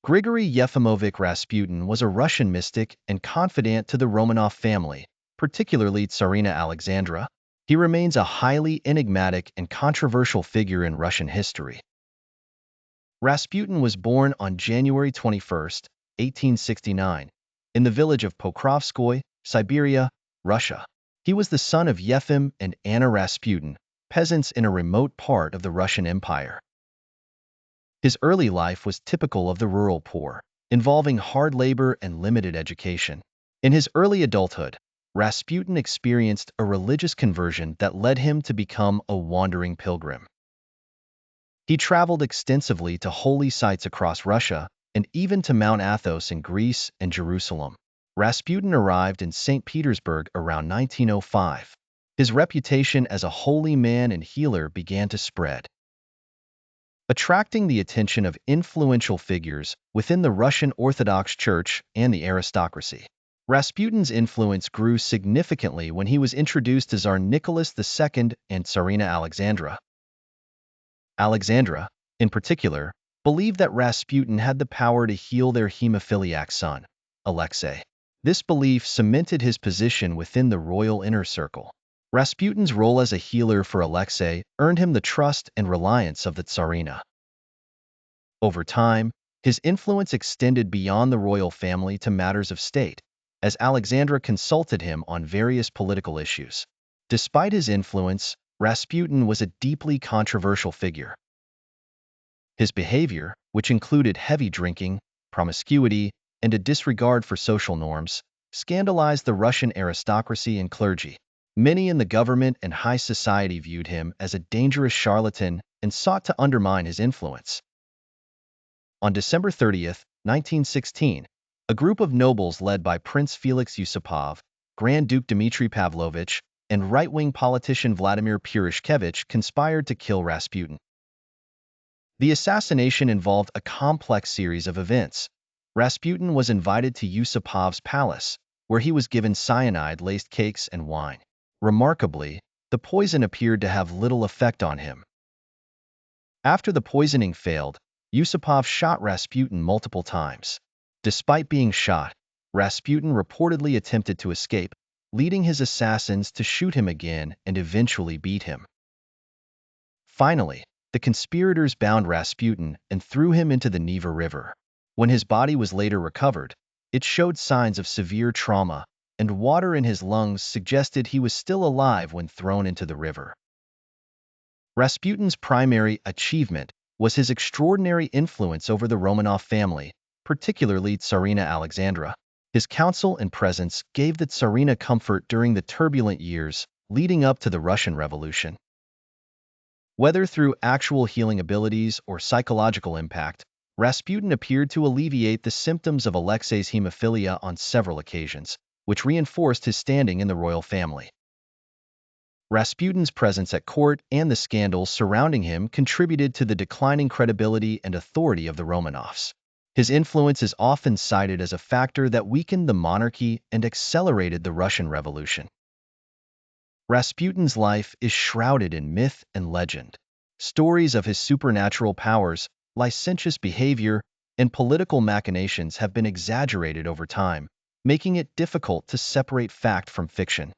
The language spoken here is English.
Grigory Yefimovich Rasputin was a Russian mystic and confidant to the Romanov family, particularly Tsarina Alexandra. He remains a highly enigmatic and controversial figure in Russian history. Rasputin was born on January 21, 1869, in the village of Pokrovskoye, Siberia, Russia. He was the son of Yefim and Anna Rasputin, peasants in a remote part of the Russian Empire. His early life was typical of the rural poor, involving hard labor and limited education. In his early adulthood, Rasputin experienced a religious conversion that led him to become a wandering pilgrim. He traveled extensively to holy sites across Russia and even to Mount Athos in Greece and Jerusalem. Rasputin arrived in St. Petersburg around 1905. His reputation as a holy man and healer began to spread, attracting the attention of influential figures within the Russian Orthodox Church and the aristocracy. Rasputin's influence grew significantly when he was introduced to Tsar Nicholas II and Tsarina Alexandra. Alexandra, in particular, believed that Rasputin had the power to heal their hemophiliac son, Alexei. This belief cemented his position within the royal inner circle. Rasputin's role as a healer for Alexei earned him the trust and reliance of the Tsarina. Over time, his influence extended beyond the royal family to matters of state, as Alexandra consulted him on various political issues. Despite his influence, Rasputin was a deeply controversial figure. His behavior, which included heavy drinking, promiscuity, and a disregard for social norms, scandalized the Russian aristocracy and clergy. Many in the government and high society viewed him as a dangerous charlatan and sought to undermine his influence. On December 30, 1916, a group of nobles led by Prince Felix Yusupov, Grand Duke Dmitry Pavlovich, and right-wing politician Vladimir Purishkevich conspired to kill Rasputin. The assassination involved a complex series of events. Rasputin was invited to Yusupov's palace, where he was given cyanide-laced cakes and wine. Remarkably, the poison appeared to have little effect on him. After the poisoning failed, Yusupov shot Rasputin multiple times. Despite being shot, Rasputin reportedly attempted to escape, leading his assassins to shoot him again and eventually beat him. Finally, the conspirators bound Rasputin and threw him into the Neva River. When his body was later recovered, it showed signs of severe trauma, and water in his lungs suggested he was still alive when thrown into the river. Rasputin's primary achievement was his extraordinary influence over the Romanov family, particularly Tsarina Alexandra. His counsel and presence gave the Tsarina comfort during the turbulent years leading up to the Russian Revolution. Whether through actual healing abilities or psychological impact, Rasputin appeared to alleviate the symptoms of Alexei's hemophilia on several occasions, which reinforced his standing in the royal family. Rasputin's presence at court and the scandals surrounding him contributed to the declining credibility and authority of the Romanovs. His influence is often cited as a factor that weakened the monarchy and accelerated the Russian Revolution. Rasputin's life is shrouded in myth and legend. Stories of his supernatural powers, licentious behavior, and political machinations have been exaggerated over time, making it difficult to separate fact from fiction.